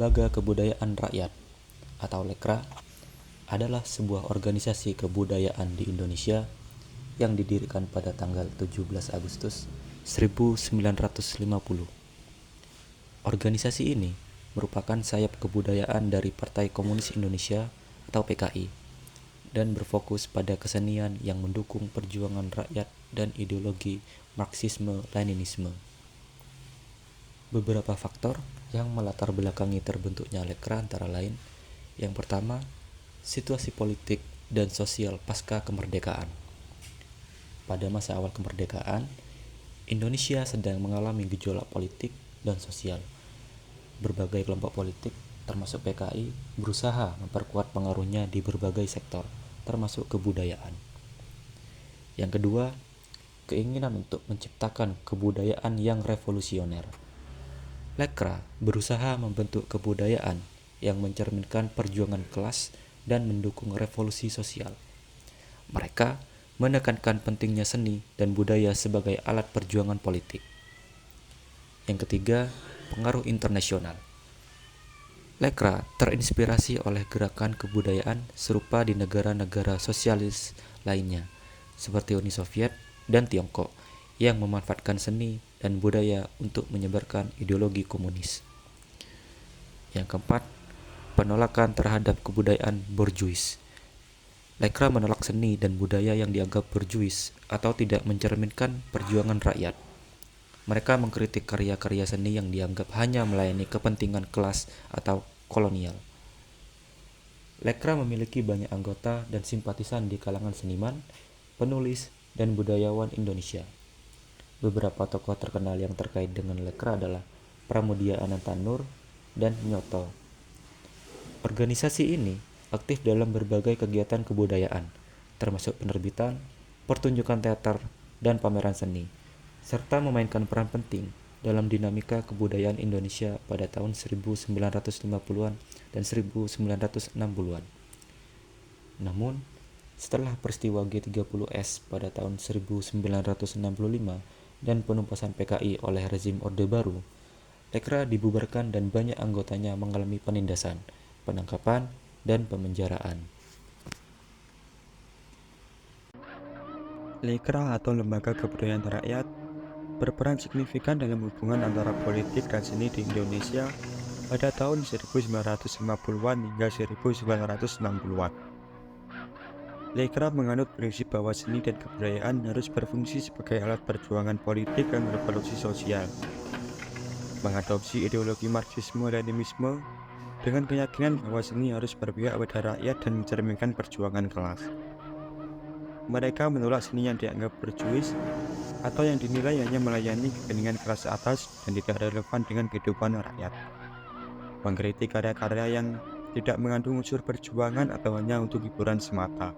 Lembaga Kebudayaan Rakyat atau Lekra adalah sebuah organisasi kebudayaan di Indonesia yang didirikan pada tanggal 17 Agustus 1950. Organisasi ini merupakan sayap kebudayaan dari Partai Komunis Indonesia atau PKI dan berfokus pada kesenian yang mendukung perjuangan rakyat dan ideologi Marxisme-Leninisme. Beberapa faktor yang melatar belakangi terbentuknya Lekra antara lain: yang pertama, situasi politik dan sosial pasca kemerdekaan. Pada masa awal kemerdekaan, Indonesia sedang mengalami gejolak politik dan sosial. Berbagai kelompok politik, termasuk PKI, berusaha memperkuat pengaruhnya di berbagai sektor, termasuk kebudayaan. Yang kedua, keinginan untuk menciptakan kebudayaan yang revolusioner. Lekra berusaha membentuk kebudayaan yang mencerminkan perjuangan kelas dan mendukung revolusi sosial. Mereka menekankan pentingnya seni dan budaya sebagai alat perjuangan politik. Yang ketiga, pengaruh internasional. Lekra terinspirasi oleh gerakan kebudayaan serupa di negara-negara sosialis lainnya, seperti Uni Soviet dan Tiongkok, yang memanfaatkan seni dan budaya untuk menyebarkan ideologi komunis. Yang keempat, penolakan terhadap kebudayaan borjuis. Lekra menolak seni dan budaya yang dianggap borjuis atau tidak mencerminkan perjuangan rakyat. Mereka mengkritik karya-karya seni yang dianggap hanya melayani kepentingan kelas atau kolonial. Lekra memiliki banyak anggota dan simpatisan di kalangan seniman, penulis, dan budayawan Indonesia. Beberapa tokoh terkenal yang terkait dengan Lekra adalah Pramoedya Anantanur dan Nyoto. Organisasi ini aktif dalam berbagai kegiatan kebudayaan, termasuk penerbitan, pertunjukan teater, dan pameran seni, serta memainkan peran penting dalam dinamika kebudayaan Indonesia pada tahun 1950-an dan 1960-an. Namun, setelah peristiwa G30S pada tahun 1965 dan penumpasan PKI oleh rezim Orde Baru, Lekra dibubarkan dan banyak anggotanya mengalami penindasan, penangkapan, dan pemenjaraan. Lekra atau Lembaga Kebudayaan Rakyat berperan signifikan dalam hubungan antara politik dan seni di Indonesia pada tahun 1950-an hingga 1960-an. Lekra menganut prinsip bahwa seni dan kebudayaan harus berfungsi sebagai alat perjuangan politik dan revolusi sosial, mengadopsi ideologi Marxisme-Leninisme dengan keyakinan bahwa seni harus berpihak pada rakyat dan mencerminkan perjuangan kelas. Mereka menolak seni yang dianggap borjuis atau yang dinilai hanya melayani kepentingan kelas atas dan tidak relevan dengan kehidupan rakyat. Mengkritik karya-karya yang tidak mengandung unsur perjuangan atau hanya untuk hiburan semata.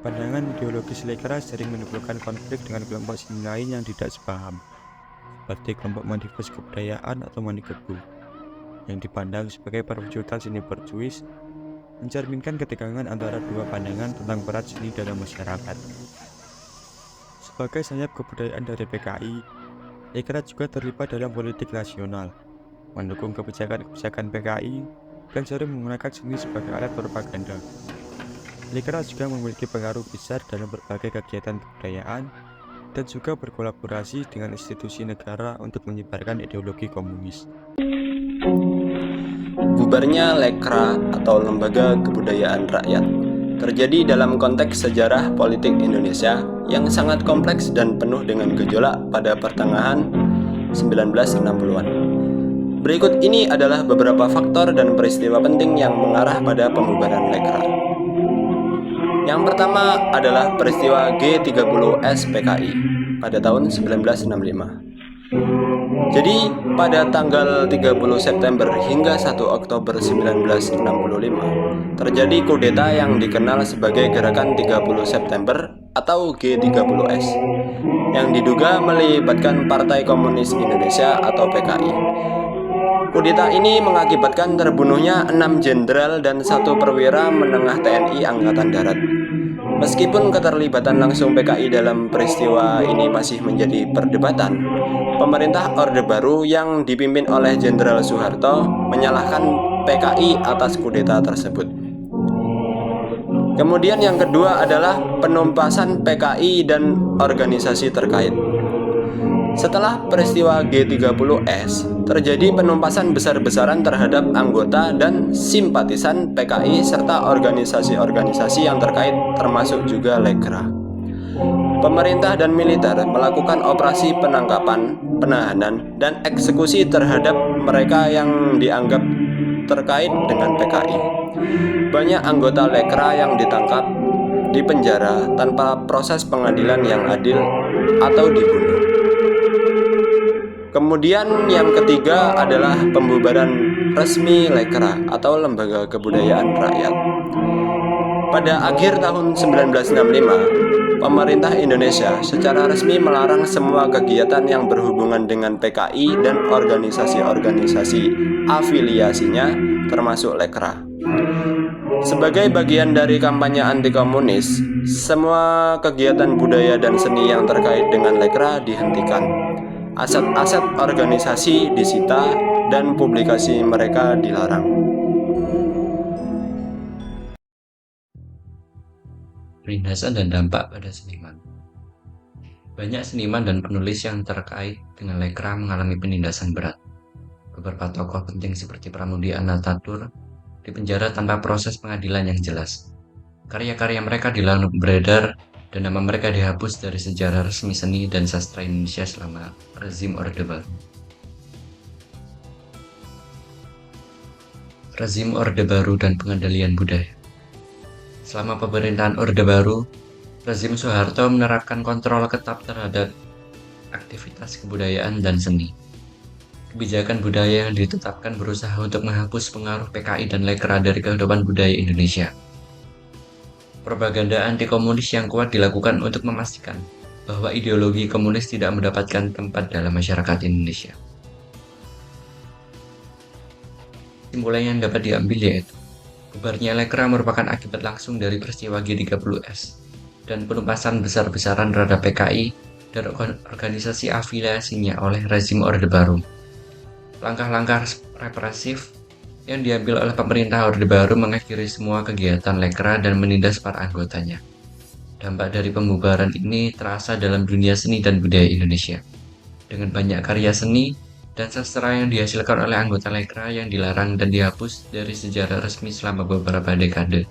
Pandangan ideologis Lekra sering menimbulkan konflik dengan kelompok seni lain yang tidak sepaham, seperti kelompok Manifest Kebudayaan atau Manikebu, yang dipandang sebagai perwujudan seni borjuis, mencerminkan ketegangan antara dua pandangan tentang peran seni dalam masyarakat. Sebagai sayap kebudayaan dari PKI, Lekra juga terlibat dalam politik nasional, mendukung kebijakan-kebijakan PKI, dan sering menggunakan seni sebagai alat propaganda. Lekra juga memiliki pengaruh besar dalam berbagai kegiatan kebudayaan dan juga berkolaborasi dengan institusi negara untuk menyebarkan ideologi komunis. Bubarnya Lekra atau Lembaga Kebudayaan Rakyat terjadi dalam konteks sejarah politik Indonesia yang sangat kompleks dan penuh dengan gejolak pada pertengahan 1960-an. Berikut ini adalah beberapa faktor dan peristiwa penting yang mengarah pada pembubaran Lekra. Yang pertama adalah peristiwa G30S PKI pada tahun 1965. Jadi, pada tanggal 30 September hingga 1 Oktober 1965, terjadi kudeta yang dikenal sebagai Gerakan 30 September atau G30S, yang diduga melibatkan Partai Komunis Indonesia atau PKI. Kudeta ini mengakibatkan terbunuhnya 6 jenderal dan 1 perwira menengah TNI Angkatan Darat. Meskipun keterlibatan langsung PKI dalam peristiwa ini masih menjadi perdebatan, pemerintah Orde Baru yang dipimpin oleh Jenderal Soeharto menyalahkan PKI atas kudeta tersebut. Kemudian yang kedua adalah penumpasan PKI dan organisasi terkait. Setelah peristiwa G30S, terjadi penumpasan besar-besaran terhadap anggota dan simpatisan PKI serta organisasi-organisasi yang terkait termasuk juga Lekra. Pemerintah dan militer melakukan operasi penangkapan, penahanan, dan eksekusi terhadap mereka yang dianggap terkait dengan PKI. Banyak anggota Lekra yang ditangkap, dipenjara tanpa proses pengadilan yang adil, atau dibunuh. Kemudian yang ketiga adalah pembubaran resmi Lekra atau Lembaga Kebudayaan Rakyat. Pada akhir tahun 1965, pemerintah Indonesia secara resmi melarang semua kegiatan yang berhubungan dengan PKI dan organisasi-organisasi afiliasinya termasuk Lekra. Sebagai bagian dari kampanye anti komunis, semua kegiatan budaya dan seni yang terkait dengan Lekra dihentikan. Aset-aset organisasi disita dan publikasi mereka dilarang. Penindasan dan dampak pada seniman. Banyak seniman dan penulis yang terkait dengan Lekra mengalami penindasan berat. Beberapa tokoh penting seperti Pramudia Anantatur dipenjara tanpa proses pengadilan yang jelas. Karya-karya mereka dilarang beredar dan nama mereka dihapus dari sejarah resmi seni dan sastra Indonesia selama rezim Orde Baru. Rezim Orde Baru dan pengendalian budaya. Selama pemerintahan Orde Baru, rezim Soeharto menerapkan kontrol ketat terhadap aktivitas kebudayaan dan seni. Kebijakan budaya yang ditetapkan berusaha untuk menghapus pengaruh PKI dan Lekra dari kehidupan budaya Indonesia. Propaganda anti-komunis yang kuat dilakukan untuk memastikan bahwa ideologi komunis tidak mendapatkan tempat dalam masyarakat Indonesia. Kesimpulan yang dapat diambil yaitu, bubarnya Lekra merupakan akibat langsung dari peristiwa G30S dan penumpasan besar-besaran terhadap PKI dan organisasi afiliasinya oleh rezim Orde Baru. Langkah-langkah represif yang diambil oleh pemerintah Orde Baru mengakhiri semua kegiatan Lekra dan menindas para anggotanya. Dampak dari pembubaran ini terasa dalam dunia seni dan budaya Indonesia, dengan banyak karya seni dan sastra yang dihasilkan oleh anggota Lekra yang dilarang dan dihapus dari sejarah resmi selama beberapa dekade.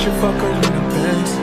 should fuck her in the Benz.